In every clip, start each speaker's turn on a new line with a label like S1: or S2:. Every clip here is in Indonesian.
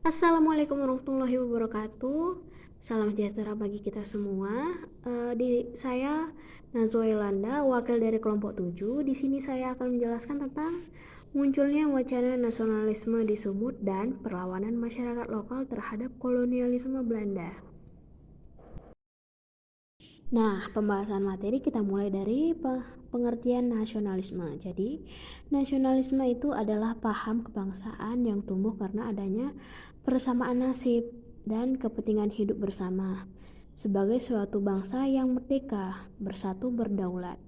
S1: Assalamualaikum warahmatullahi wabarakatuh. Salam sejahtera bagi kita semua. Saya Nazwa Yolanda, wakil dari kelompok 7. Di sini saya akan menjelaskan tentang munculnya wacana nasionalisme di Sumut dan perlawanan masyarakat lokal terhadap kolonialisme Belanda. Nah, pembahasan materi kita mulai dari pengertian nasionalisme. Jadi, nasionalisme itu adalah paham kebangsaan yang tumbuh karena adanya persamaan nasib dan kepentingan hidup bersama sebagai suatu bangsa yang merdeka, bersatu, berdaulat.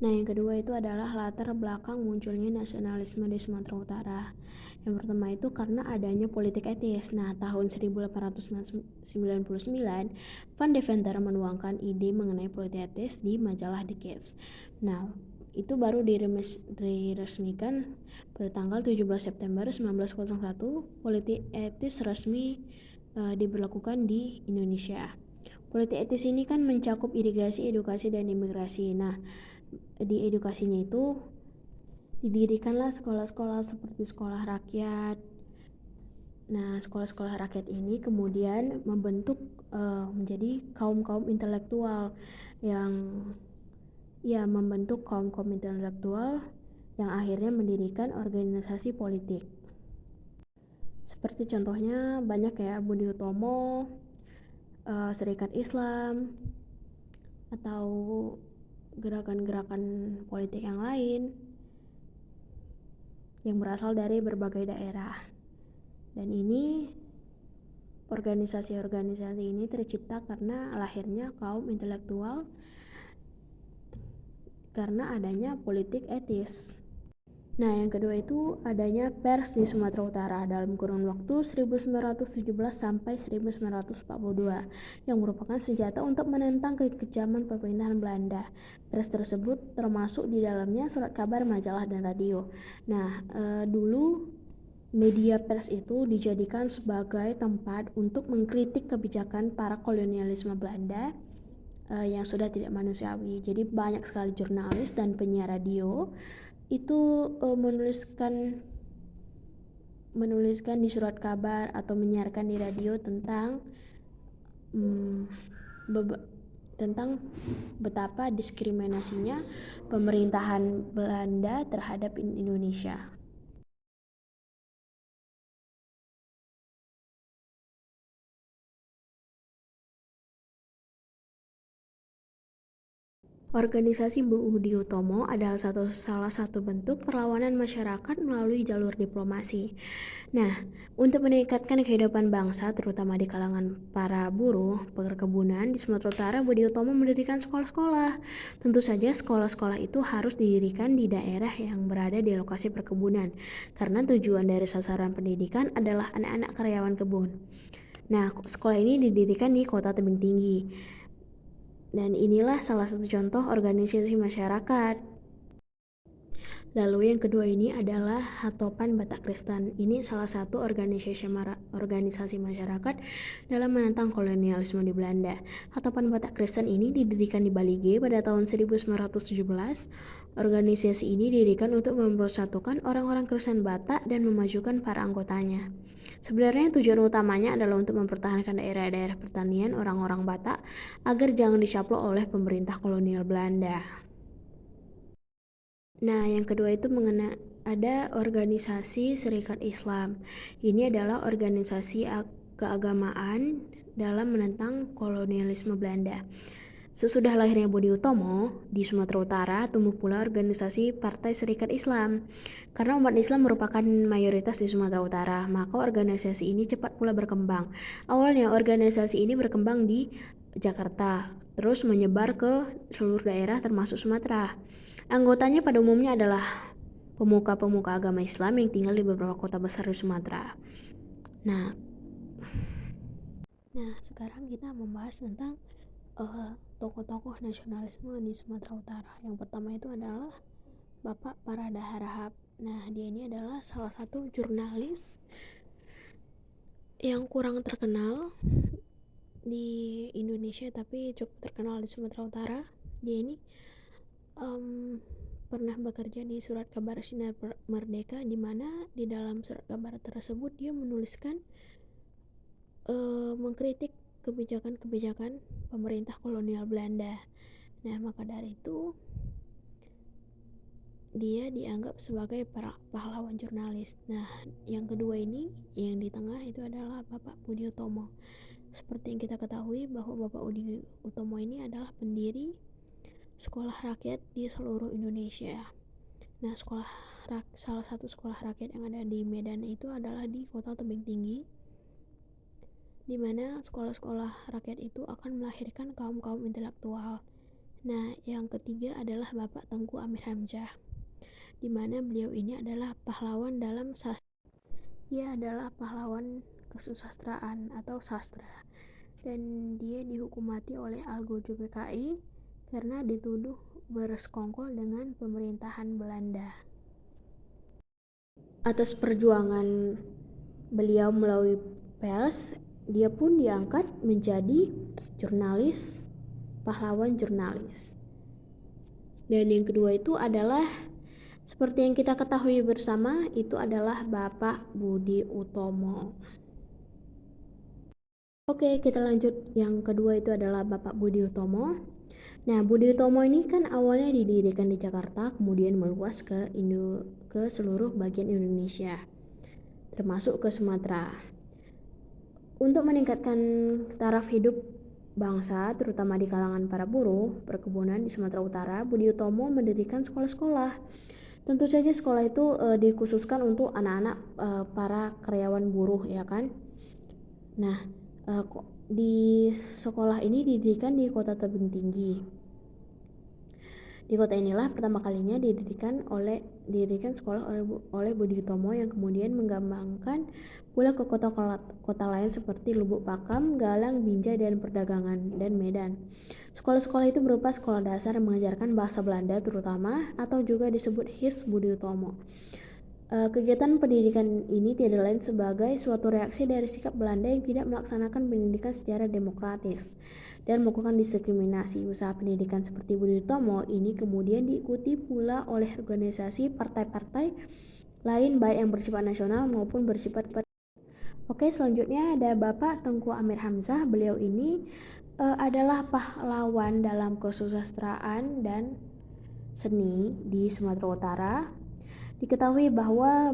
S1: Nah, yang kedua itu adalah latar belakang munculnya nasionalisme di Sumatera Utara. Yang pertama itu karena adanya politik etis. Nah, tahun 1899, Van Deventer menuangkan ide mengenai politik etis di majalah Decades. Nah, itu baru diresmikan pada tanggal 17 September 1901. Politik etis resmi diberlakukan di Indonesia. Politik etis ini kan mencakup irigasi, edukasi, dan imigrasi. Nah, di edukasinya itu didirikanlah sekolah-sekolah seperti sekolah rakyat. Nah, sekolah-sekolah rakyat ini kemudian menjadi kaum-kaum intelektual yang membentuk kaum-kaum intelektual yang akhirnya mendirikan organisasi politik. Seperti contohnya banyak ya, Budi Utomo, Serikat Islam, atau gerakan-gerakan politik yang lain yang berasal dari berbagai daerah. Dan organisasi-organisasi ini tercipta karena lahirnya kaum intelektual karena adanya politik etis. Nah, yang kedua itu adanya pers di Sumatera Utara dalam kurun waktu 1917 sampai 1942 yang merupakan senjata untuk menentang kekejaman pemerintahan Belanda. Pers tersebut termasuk di dalamnya surat kabar, majalah, dan radio. Nah, dulu media pers itu dijadikan sebagai tempat untuk mengkritik kebijakan para kolonialisme Belanda yang sudah tidak manusiawi. Jadi banyak sekali jurnalis dan penyiar radio itu menuliskan di surat kabar atau menyiarkan di radio tentang tentang betapa diskriminasinya pemerintahan Belanda terhadap Indonesia. Organisasi Budi Utomo adalah salah satu bentuk perlawanan masyarakat melalui jalur diplomasi. Nah, untuk meningkatkan kehidupan bangsa, terutama di kalangan para buruh perkebunan di Sumatera Utara, Budi Utomo mendirikan sekolah-sekolah. Tentu saja sekolah-sekolah itu harus didirikan di daerah yang berada di lokasi perkebunan, karena tujuan dari sasaran pendidikan adalah anak-anak karyawan kebun. Nah, sekolah ini didirikan di Kota Tebing Tinggi. Dan inilah salah satu contoh organisasi masyarakat. Lalu yang kedua ini adalah Hatopan Batak Kristen. Ini salah satu organisasi masyarakat dalam menentang kolonialisme di Belanda. Hatopan Batak Kristen ini didirikan di Bali G pada tahun 1917. Organisasi ini didirikan untuk mempersatukan orang-orang Kristen Batak dan memajukan para anggotanya. Sebenarnya tujuan utamanya adalah untuk mempertahankan daerah-daerah pertanian orang-orang Batak agar jangan dicaplok oleh pemerintah kolonial Belanda. Nah, yang kedua itu ada organisasi Serikat Islam. Ini adalah organisasi keagamaan dalam menentang kolonialisme Belanda. Sesudah lahirnya Budi Utomo, di Sumatera Utara tumbuh pula organisasi Partai Serikat Islam. Karena umat Islam merupakan mayoritas di Sumatera Utara, maka organisasi ini cepat pula berkembang. Awalnya organisasi ini berkembang di Jakarta, terus menyebar ke seluruh daerah termasuk Sumatera. Anggotanya pada umumnya adalah pemuka-pemuka agama Islam yang tinggal di beberapa kota besar di Sumatera. Nah, sekarang kita membahas tentang tokoh-tokoh nasionalisme di Sumatera Utara. Yang pertama itu adalah Bapak Parada Harahap. Nah, dia ini adalah salah satu jurnalis yang kurang terkenal di Indonesia tapi cukup terkenal di Sumatera Utara. Dia ini pernah bekerja di Surat Kabar Sinar Merdeka, di mana di dalam surat kabar tersebut dia menuliskan mengkritik kebijakan-kebijakan pemerintah kolonial Belanda. Nah, maka dari itu dia dianggap sebagai pahlawan jurnalis. Nah, yang kedua ini, yang di tengah itu adalah Bapak Budi Utomo. Seperti yang kita ketahui bahwa Bapak Budi Utomo ini adalah pendiri sekolah rakyat di seluruh Indonesia. Nah, salah satu sekolah rakyat yang ada di Medan itu adalah di Kota Tebing Tinggi, di mana sekolah-sekolah rakyat itu akan melahirkan kaum-kaum intelektual. Nah, yang ketiga adalah Bapak Tengku Amir Hamzah, di mana beliau ini adalah pahlawan dalam sastra. Ia adalah pahlawan kesusastraan atau sastra, dan dia dihukum mati oleh Algojo PKI karena dituduh bersekongkol dengan pemerintahan Belanda. Atas perjuangan beliau melalui pers, dia pun diangkat menjadi jurnalis, pahlawan jurnalis. Dan yang kedua itu adalah, seperti yang kita ketahui bersama, itu adalah Bapak Budi Utomo. Oke, kita lanjut. Yang kedua itu adalah Bapak Budi Utomo. Nah, Budi Utomo ini kan awalnya didirikan di Jakarta, kemudian meluas ke seluruh bagian Indonesia, termasuk ke Sumatera. Untuk meningkatkan taraf hidup bangsa, terutama di kalangan para buruh perkebunan di Sumatera Utara, Budi Utomo mendirikan sekolah-sekolah. Tentu saja sekolah itu dikhususkan untuk anak-anak para karyawan buruh, ya kan? Nah, di sekolah ini didirikan di Kota Tebing Tinggi. Di kota inilah pertama kalinya didirikan sekolah oleh Budi Utomo, yang kemudian mengembangkan pula ke kota lain seperti Lubuk Pakam, Galang, Binjai, dan Perdagangan, dan Medan. Sekolah-sekolah itu berupa sekolah dasar yang mengajarkan bahasa Belanda terutama, atau juga disebut HIS Budi Utomo. Kegiatan pendidikan ini tidak lain sebagai suatu reaksi dari sikap Belanda yang tidak melaksanakan pendidikan secara demokratis dan melakukan diskriminasi. Usaha pendidikan seperti Budi Utomo ini kemudian diikuti pula oleh organisasi partai-partai lain, baik yang bersifat nasional maupun bersifat. Oke, selanjutnya ada Bapak Tengku Amir Hamzah. Beliau ini adalah pahlawan dalam kesusastraan dan seni di Sumatera Utara. Diketahui bahwa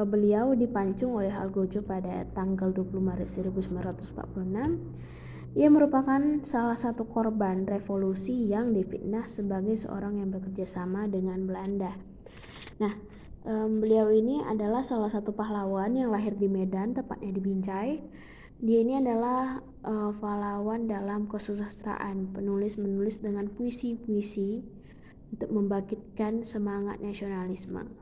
S1: beliau dipancung oleh Algojo pada tanggal 20 Maret 1946. Ia merupakan salah satu korban revolusi yang difitnah sebagai seorang yang bekerja sama dengan Belanda. Nah, beliau ini adalah salah satu pahlawan yang lahir di Medan, tepatnya di Binjai. Dia ini adalah pahlawan dalam kesusastraan, penulis-menulis dengan puisi-puisi untuk membangkitkan semangat nasionalisme.